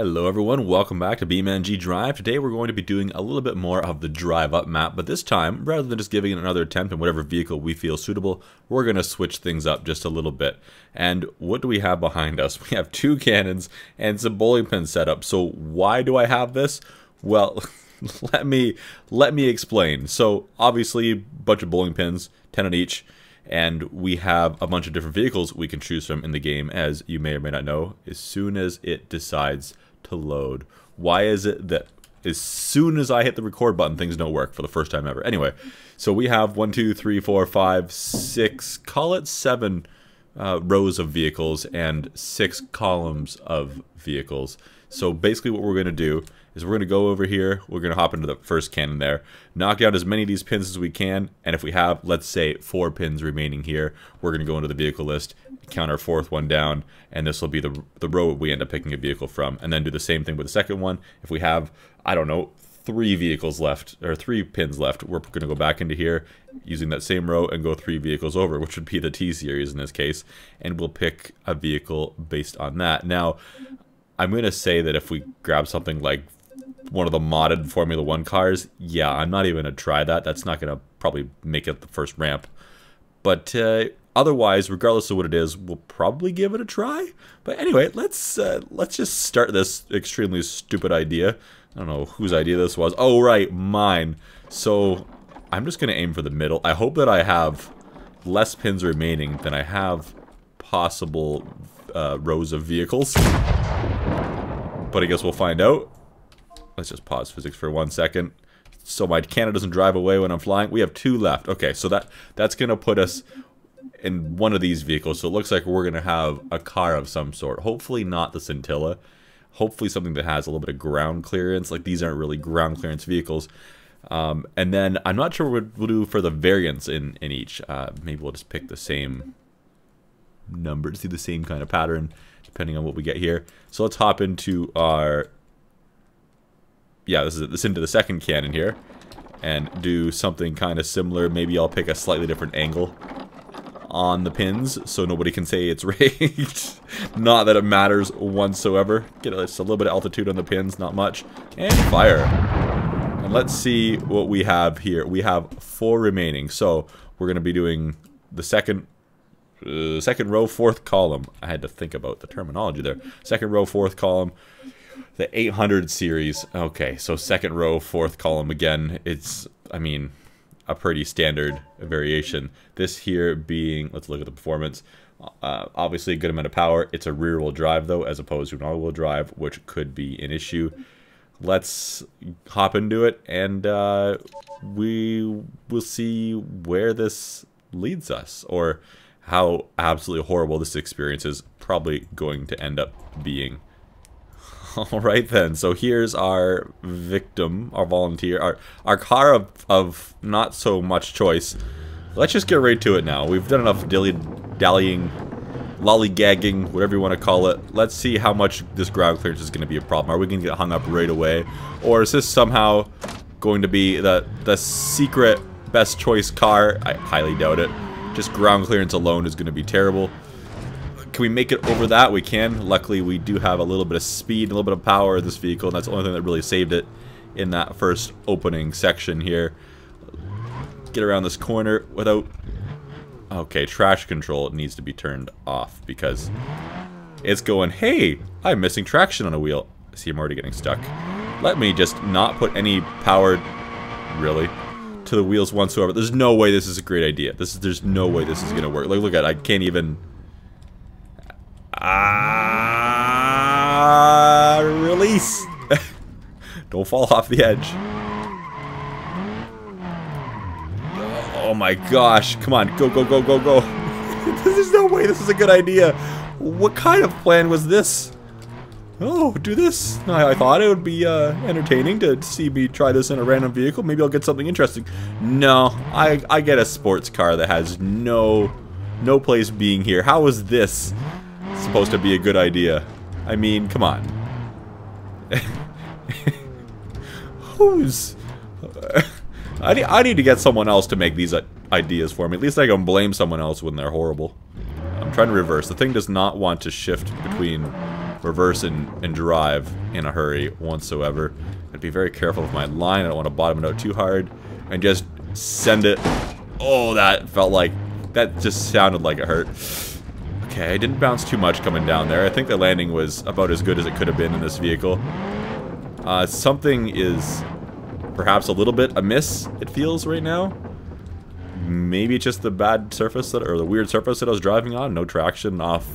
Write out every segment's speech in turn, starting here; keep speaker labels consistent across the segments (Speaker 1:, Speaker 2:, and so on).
Speaker 1: Hello everyone, welcome back to BeamNG.drive. Today we're going to be doing a little bit more of the drive up map, but this time, rather than just giving it another attempt in whatever vehicle we feel suitable, we're going to switch things up just a little bit. And what do we have behind us? We have two cannons and some bowling pins set up. So why do I have this? Well, let me explain. So obviously a bunch of bowling pins, 10 on each. And we have a bunch of different vehicles we can choose from in the game, as you may or may not know, as soon as it decides to load. Why is it that as soon as I hit the record button, things don't work for the first time ever? Anyway, so we have 1, 2, 3, 4, 5, 6, call it 7 rows of vehicles and 6 columns of vehicles. So basically what we're going to do is we're going to go over here, we're going to hop into the first cannon there, knock down as many of these pins as we can, and if we have, let's say, 4 pins remaining here, we're going to go into the vehicle list, count our 4th one down, and this will be the row we end up picking a vehicle from, and then do the same thing with the second one. If we have, I don't know, 3 vehicles left, or 3 pins left, we're going to go back into here using that same row and go 3 vehicles over, which would be the T series in this case, and we'll pick a vehicle based on that. Now, I'm going to say that if we grab something like one of the modded Formula 1 cars, yeah, I'm not even going to try that. That's not going to probably make it the first ramp. But otherwise, regardless of what it is, we'll probably give it a try. But anyway, let's just start this extremely stupid idea. I don't know whose idea this was. Oh, right, mine. So I'm just going to aim for the middle. I hope that I have less pins remaining than I have possible rows of vehicles. But I guess we'll find out. Let's just pause physics for 1 second. So my cannon doesn't drive away when I'm flying. We have 2 left. Okay, so that's going to put us in one of these vehicles. So it looks like we're going to have a car of some sort. Hopefully not the Scintilla. Hopefully something that has a little bit of ground clearance. Like, these aren't really ground clearance vehicles. And then I'm not sure what we'll do for the variants in each. Maybe we'll just pick the same number to see the same kind of pattern, depending on what we get here. So let's hop into our... yeah, this is into the second cannon here, and do something kind of similar. Maybe I'll pick a slightly different angle on the pins so nobody can say it's rigged. Not that it matters whatsoever. Get just a little bit of altitude on the pins, not much, and fire. And let's see what we have here. We have 4 remaining, so we're going to be doing the second row, 4th column. I had to think about the terminology there. Second row, 4th column. The 800 series. Okay, so 2nd row, 4th column again. It's, I mean, a pretty standard variation. This here being, let's look at the performance. Obviously a good amount of power. It's a rear-wheel drive though, as opposed to an all-wheel drive, which could be an issue. Let's hop into it, and we will see where this leads us, or how absolutely horrible this experience is probably going to end up being. Alright then, so here's our victim, our volunteer, our car of not so much choice. Let's just get right to it now. We've done enough dilly-dallying, lollygagging, whatever you want to call it. Let's see how much this ground clearance is going to be a problem. Are we going to get hung up right away? Or is this somehow going to be the secret best choice car? I highly doubt it. Just ground clearance alone is going to be terrible. Can we make it over that? We can. Luckily, we do have a little bit of speed, a little bit of power in this vehicle, and that's the only thing that really saved it in that first opening section here. Get around this corner without... okay, traction control needs to be turned off because it's going, hey, I'm missing traction on a wheel. See, I'm already getting stuck. Let me just not put any power, really, to the wheels whatsoever. There's no way this is a great idea. There's no way this is going to work. Like, look at it. I can't even... release! Don't fall off the edge. Oh my gosh. Come on. Go, go, go, go, go. There's no way this is a good idea. What kind of plan was this? Oh, do this. I thought it would be entertaining to see me try this in a random vehicle. Maybe I'll get something interesting. No, I get a sports car that has no place being here. How is this supposed to be a good idea? I mean, come on. Who's... I need to get someone else to make these ideas for me. At least I can blame someone else when they're horrible. I'm trying to reverse. The thing does not want to shift between reverse and drive in a hurry whatsoever. I'd be very careful with my line. I don't want to bottom it out too hard. And just send it. Oh, that felt like... That just sounded like it hurt. Okay, I didn't bounce too much coming down there. I think the landing was about as good as it could have been in this vehicle. Something is perhaps a little bit amiss, it feels right now. Maybe it's just the bad surface or the weird surface that I was driving on. No traction, off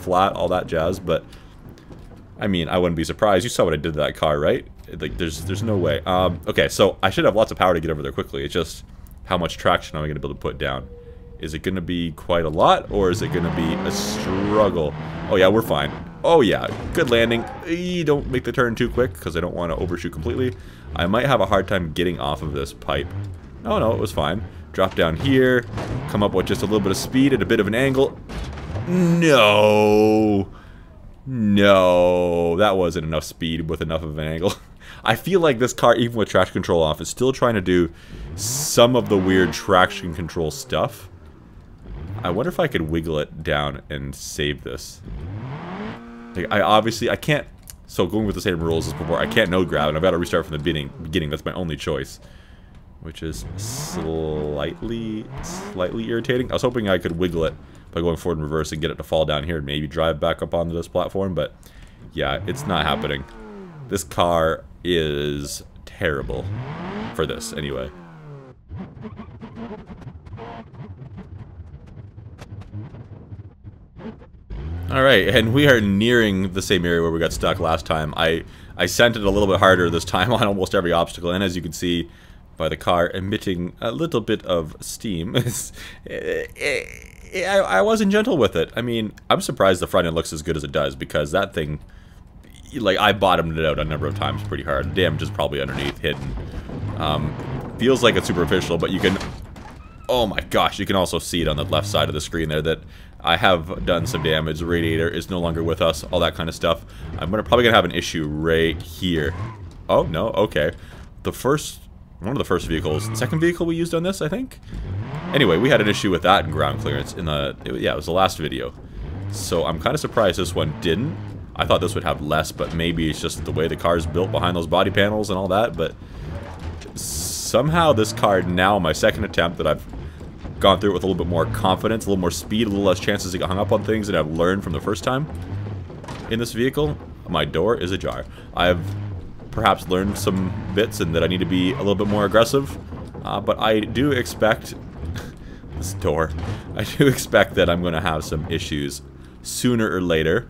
Speaker 1: flat, all that jazz. But I mean, I wouldn't be surprised. You saw what I did to that car, right? Like, there's no way. Okay, so I should have lots of power to get over there quickly. It's just how much traction am I going to be able to put down? Is it going to be quite a lot, or is it going to be a struggle? Oh yeah, we're fine. Oh yeah, good landing. Don't make the turn too quick, because I don't want to overshoot completely. I might have a hard time getting off of this pipe. Oh no, it was fine. Drop down here, come up with just a little bit of speed at a bit of an angle. No! No, that wasn't enough speed with enough of an angle. I feel like this car, even with traction control off, is still trying to do some of the weird traction control stuff. I wonder if I could wiggle it down and save this. Like, I can't... So going with the same rules as before, I can't node grab, and I've got to restart from the beginning. That's my only choice. Which is slightly irritating. I was hoping I could wiggle it by going forward and reverse and get it to fall down here and maybe drive back up onto this platform, but yeah, it's not happening. This car is terrible for this, anyway. Alright, and we are nearing the same area where we got stuck last time. I sent it a little bit harder this time on almost every obstacle, and as you can see by the car emitting a little bit of steam, I wasn't gentle with it. I mean, I'm surprised the front end looks as good as it does, because that thing, like, I bottomed it out a number of times pretty hard. Damage is probably underneath, hidden. Feels like it's superficial, but you can... Oh my gosh, you can also see it on the left side of the screen there that I have done some damage. The radiator is no longer with us, all that kind of stuff. I'm probably going to have an issue right here. Oh, no, okay. One of the first vehicles, the second vehicle we used on this, I think? Anyway, we had an issue with that in ground clearance in it was the last video. So I'm kind of surprised this one didn't. I thought this would have less, but maybe it's just the way the car is built behind those body panels and all that, but somehow this car now, my second attempt that I've gone through it with a little bit more confidence, a little more speed, a little less chances to get hung up on things that I've learned from the first time in this vehicle. My door is ajar. I've perhaps learned some bits and that I need to be a little bit more aggressive, but I do expect this door. I do expect that I'm going to have some issues sooner or later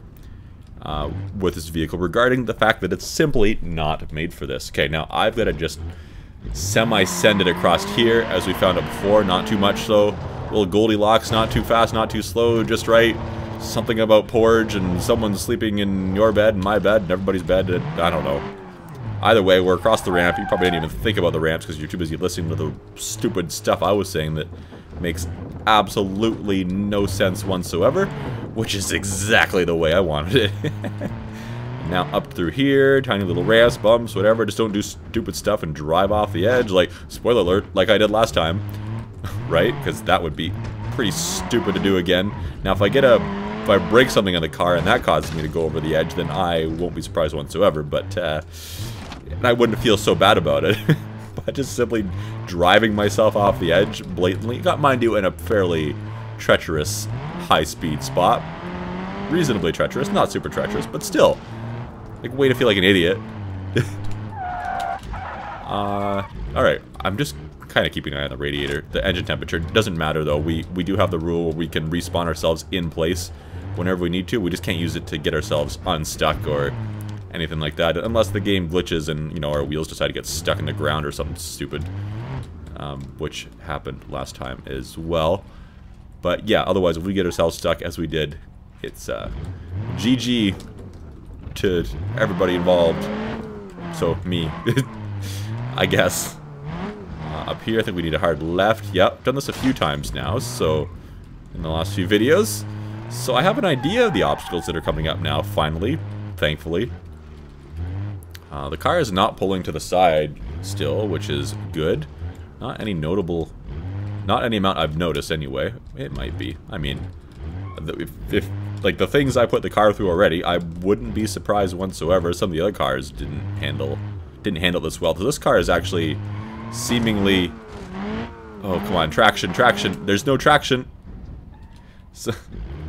Speaker 1: with this vehicle regarding the fact that it's simply not made for this. Okay, now I've got to just semi-send it across here, as we found out before. Not too much so. Little Goldilocks, not too fast, not too slow, just right. Something about porridge and someone's sleeping in your bed and my bed and everybody's bed. I don't know. Either way, we're across the ramp. You probably didn't even think about the ramps because you're too busy listening to the stupid stuff I was saying that makes absolutely no sense whatsoever, which is exactly the way I wanted it. Now up through here, tiny little ramps, bumps, whatever. Just don't do stupid stuff and drive off the edge, like, spoiler alert, like I did last time. Right? Because that would be pretty stupid to do again. Now if I break something on the car and that causes me to go over the edge, then I won't be surprised whatsoever, but I wouldn't feel so bad about it. But just simply driving myself off the edge blatantly, got mind you in a fairly treacherous high-speed spot. Reasonably treacherous, not super treacherous, but still. Like, way to feel like an idiot. Alright, I'm just kind of keeping an eye on the radiator. The engine temperature doesn't matter, though. We do have the rule where we can respawn ourselves in place whenever we need to. We just can't use it to get ourselves unstuck or anything like that, unless the game glitches and, you know, our wheels decide to get stuck in the ground or something stupid. Which happened last time as well. But yeah, otherwise, if we get ourselves stuck as we did, it's GG to everybody involved. So, me. I guess. Up here, I think we need a hard left. Yep, done this a few times now, so in the last few videos. So I have an idea of the obstacles that are coming up now, finally, thankfully. The car is not pulling to the side still, which is good. Not any notable... Not any amount I've noticed, anyway. It might be. I mean, if like the things I put the car through already, I wouldn't be surprised whatsoever. Some of the other cars didn't handle this well. So this car is actually seemingly... Oh, come on, traction. There's no traction. So,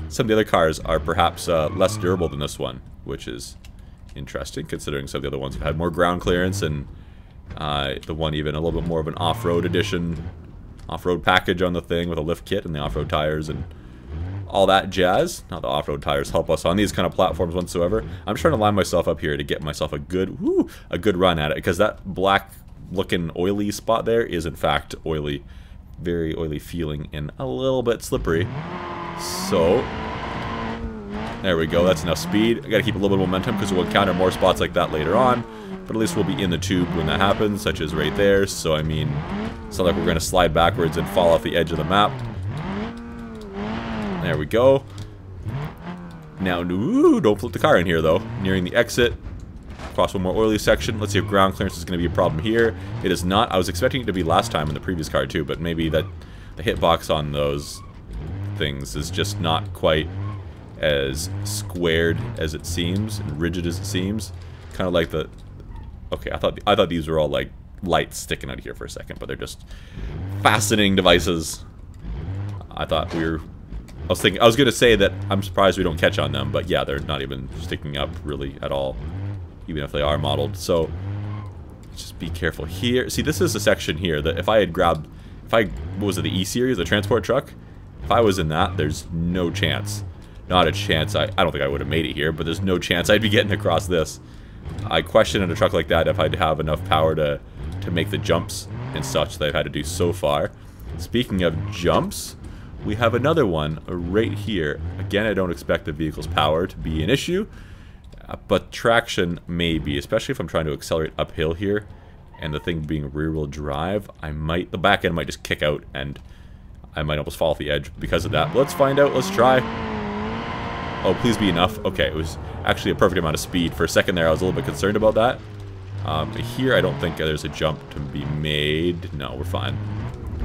Speaker 1: some of the other cars are perhaps less durable than this one, which is interesting, considering some of the other ones have had more ground clearance, and the one even a little bit more of an off-road edition, off-road package on the thing with a lift kit and the off-road tires and all that jazz. Not the off-road tires help us on these kind of platforms whatsoever. I'm trying to line myself up here to get myself a good run at it, because that black-looking oily spot there is in fact oily, very oily feeling and a little bit slippery. So there we go. That's enough speed. I gotta keep a little bit of momentum because we'll encounter more spots like that later on. But at least we'll be in the tube when that happens, such as right there. So I mean, it's not like we're gonna slide backwards and fall off the edge of the map. There we go. Now, don't flip the car in here though. Nearing the exit. Cross one more oily section. Let's see if ground clearance is going to be a problem here. It is not. I was expecting it to be last time in the previous car too, but maybe that the hitbox on those things is just not quite as squared as it seems and rigid as it seems. Kind of like the... Okay, I thought these were all like lights sticking out of here for a second, but they're just fastening devices. I thought we were... I was going to say that I'm surprised we don't catch on them, but yeah, they're not even sticking up really at all, even if they are modeled. So just be careful here. See, this is a section here that if I had grabbed, what was it, the E-Series, the transport truck? If I was in that, there's no chance. Not a chance. I don't think I would have made it here, but there's no chance I'd be getting across this. I question in a truck like that if I'd have enough power to make the jumps and such that I've had to do so far. Speaking of jumps, we have another one right here. Again, I don't expect the vehicle's power to be an issue, but traction may be, especially if I'm trying to accelerate uphill here, and the thing being rear-wheel drive, the back end might just kick out, and I might almost fall off the edge because of that. But let's find out. Let's try. Oh, please be enough. Okay, it was actually a perfect amount of speed. For a second there, I was a little bit concerned about that. Here, I don't think there's a jump to be made. No, we're fine.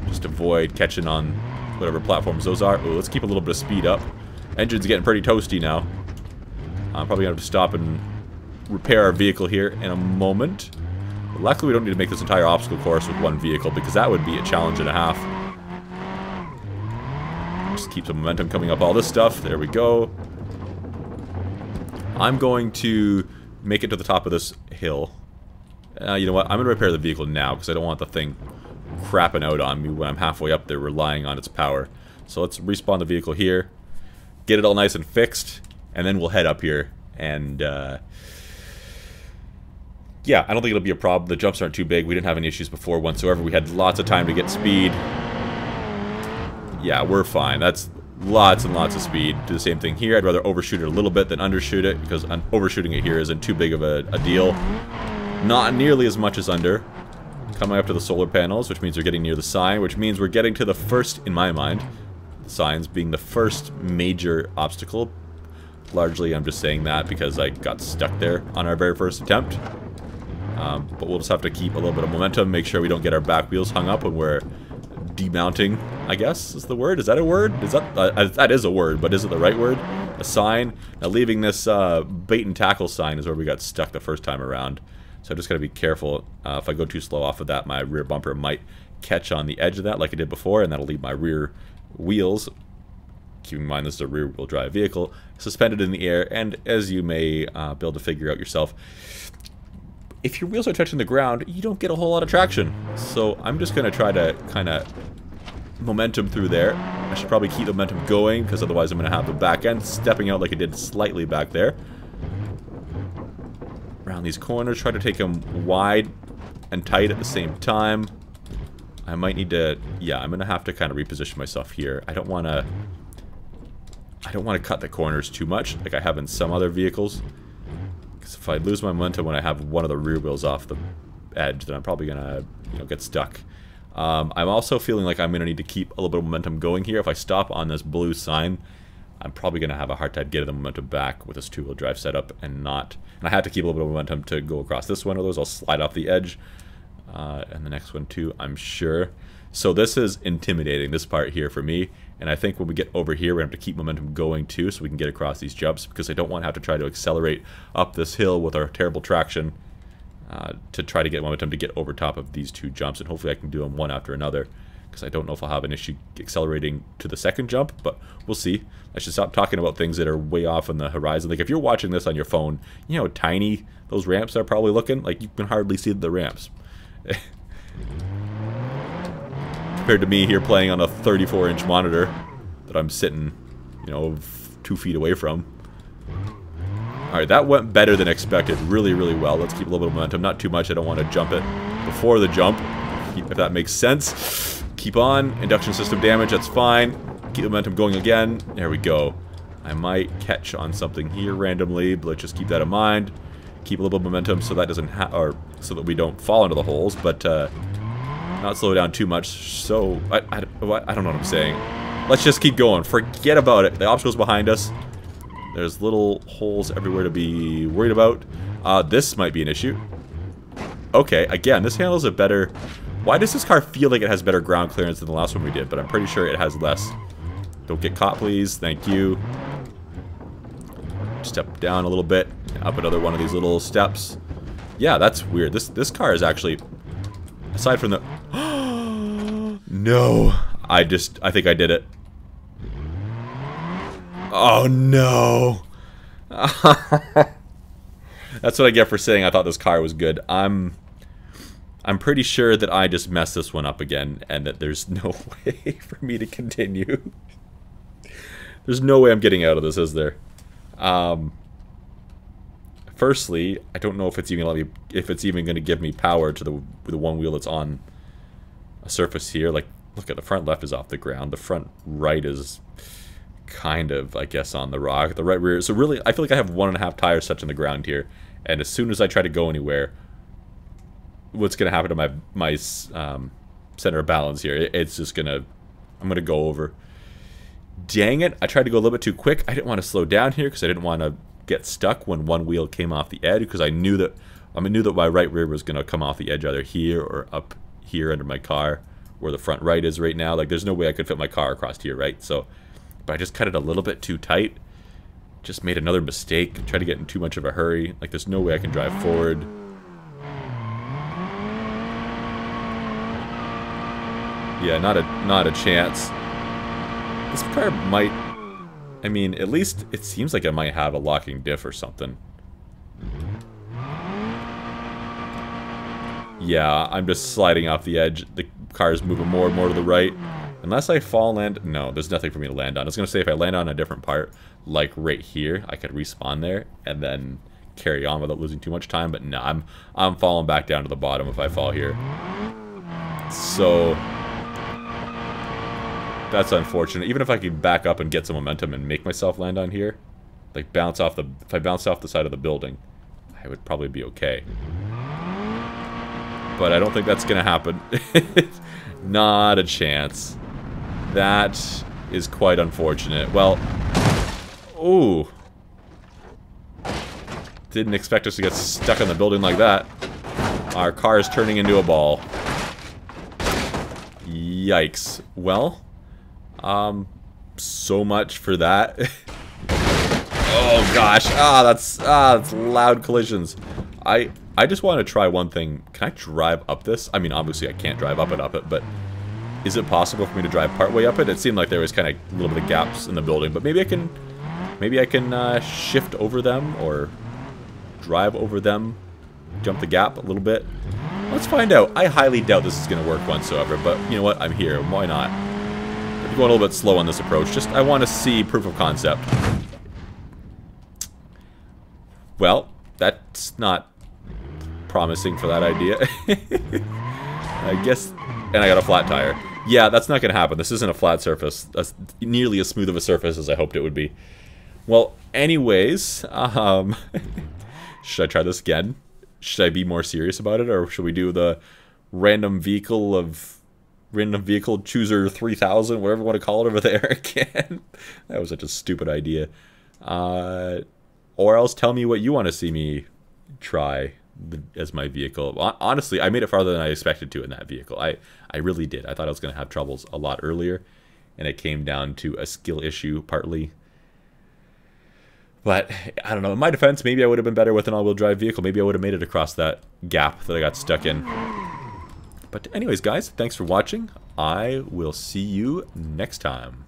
Speaker 1: Just avoid catching on whatever platforms those are. Oh, let's keep a little bit of speed up. Engine's getting pretty toasty now. I'm probably going to have to stop and repair our vehicle here in a moment. But luckily, we don't need to make this entire obstacle course with one vehicle, because that would be a challenge and a half. Just keep some momentum coming up all this stuff. There we go. I'm going to make it to the top of this hill. You know what? I'm going to repair the vehicle now, because I don't want the thing crapping out on me when I'm halfway up there relying on its power. So let's respawn the vehicle here, get it all nice and fixed, and then we'll head up here. And yeah, I don't think it'll be a problem. The jumps aren't too big. We didn't have any issues before whatsoever. We had lots of time to get speed. Yeah, we're fine. That's lots and lots of speed. Do the same thing here. I'd rather overshoot it a little bit than undershoot it, because overshooting it here isn't too big of a deal. Not nearly as much as under. Coming up to the solar panels, which means we're getting near the sign, which means we're getting to the first, in my mind, the signs being the first major obstacle. Largely, I'm just saying that because I got stuck there on our very first attempt. But we'll just have to keep a little bit of momentum, make sure we don't get our back wheels hung up when we're demounting, I guess is the word. Is that a word? Is that is a word, but is it the right word? A sign? Now, leaving this bait and tackle sign is where we got stuck the first time around. So I just got to be careful. If I go too slow off of that, my rear bumper might catch on the edge of that like it did before, and that'll leave my rear wheels, keeping in mind this is a rear-wheel drive vehicle, suspended in the air. And as you may be able to figure out yourself, if your wheels are touching the ground, you don't get a whole lot of traction. So I'm just going to try to kind of momentum through there. I should probably keep the momentum going, because otherwise I'm going to have the back end stepping out like it did slightly back there. Around these corners, try to take them wide and tight at the same time. I might need to, yeah, I'm gonna have to kind of reposition myself here. I don't want to cut the corners too much like I have in some other vehicles, because if I lose my momentum when I have one of the rear wheels off the edge, then I'm probably gonna, get stuck. I'm also feeling like I'm gonna need to keep a little bit of momentum going here. If I stop on this blue sign, I'm probably going to have a hard time getting the momentum back with this two-wheel drive setup, and I have to keep a little bit of momentum to go across this one, otherwise I'll slide off the edge. And the next one too, I'm sure. So this is intimidating, this part here for me. And I think when we get over here, we have to keep momentum going too, so we can get across these jumps, because I don't want to have to try to accelerate up this hill with our terrible traction to try to get momentum to get over top of these two jumps. And hopefully I can do them one after another, because I don't know if I'll have an issue accelerating to the second jump, but we'll see. I should stop talking about things that are way off on the horizon. Like if you're watching this on your phone, you know how tiny those ramps are probably looking? Like you can hardly see the ramps. Compared to me here playing on a 34-inch monitor that I'm sitting, you know, 2 feet away from. Alright, that went better than expected. Really, really well. Let's keep a little bit of momentum. Not too much. I don't want to jump it before the jump, if that makes sense. Keep on. Induction system damage. That's fine. Keep the momentum going again. There we go. I might catch on something here randomly, but let's just keep that in mind. Keep a little bit of momentum so that doesn't or so that we don't fall into the holes, but not slow down too much. So I don't know what I'm saying. Let's just keep going. Forget about it. The obstacle's behind us. There's little holes everywhere to be worried about. This might be an issue. Okay, again, this handles it better. Why does this car feel like it has better ground clearance than the last one we did? But I'm pretty sure it has less. Don't get caught, please. Thank you. Step down a little bit. Up another one of these little steps. Yeah, that's weird. This car is actually, aside from the... No. I think I did it. Oh, no. That's what I get for saying I thought this car was good. I'm pretty sure that I just messed this one up again, and that there's no way for me to continue. There's no way I'm getting out of this, is there? Firstly, I don't know if it's even going to give me power to the one wheel that's on a surface here. Like, look at the front left is off the ground. The front right is kind of, I guess, on the rock. The right rear. So really, I feel like I have 1.5 tires touching the ground here. And as soon as I try to go anywhere, what's going to happen to my center of balance here? It's just going to, I'm going to go over. Dang it, I tried to go a little bit too quick. I didn't want to slow down here because I didn't want to get stuck when one wheel came off the edge, because I knew that my right rear was going to come off the edge either here or up here under my car, where the front right is right now. Like, there's no way I could fit my car across here, right? So, but I just cut it a little bit too tight. Just made another mistake. Tried to get in too much of a hurry. Like, there's no way I can drive forward. Yeah, not a chance. This car might, I mean, at least it seems like it might have a locking diff or something. Yeah, I'm just sliding off the edge. The car is moving more and more to the right. Unless I fall and land, no, there's nothing for me to land on. I was going to say if I land on a different part, like right here, I could respawn there and then carry on without losing too much time. But no, I'm falling back down to the bottom if I fall here. So that's unfortunate. Even if I could back up and get some momentum and make myself land on here, like bounce off if I bounce off the side of the building, I would probably be okay. But I don't think that's gonna happen. Not a chance. That is quite unfortunate. Well, ooh. Didn't expect us to get stuck on the building like that. Our car is turning into a ball. Yikes. Well, so much for that. Oh gosh. That's loud collisions. I just want to try one thing. Can I drive up this? I mean, obviously I can't drive up it, but is it possible for me to drive partway up it? It seemed like there was kind of a little bit of gaps in the building, but maybe I can shift over them or drive over them, jump the gap a little bit. Let's find out. I highly doubt this is going to work whatsoever, but you know what? I'm here. Why not? I'm going a little bit slow on this approach. Just, I want to see proof of concept. Well, that's not promising for that idea. I guess, and I got a flat tire. Yeah, that's not going to happen. This isn't a flat surface. That's nearly as smooth of a surface as I hoped it would be. Well, anyways, should I try this again? Should I be more serious about it, or should we do the random vehicle chooser 3000, whatever you want to call it over there again? That was such a stupid idea. Or else tell me what you want to see me try. as my vehicle. Honestly, I made it farther than I expected to in that vehicle. I really did. I thought I was going to have troubles a lot earlier, and it came down to a skill issue partly. But I don't know. In my defense, maybe I would have been better with an all-wheel drive vehicle. Maybe I would have made it across that gap that I got stuck in. But anyways, guys, thanks for watching. I will see you next time.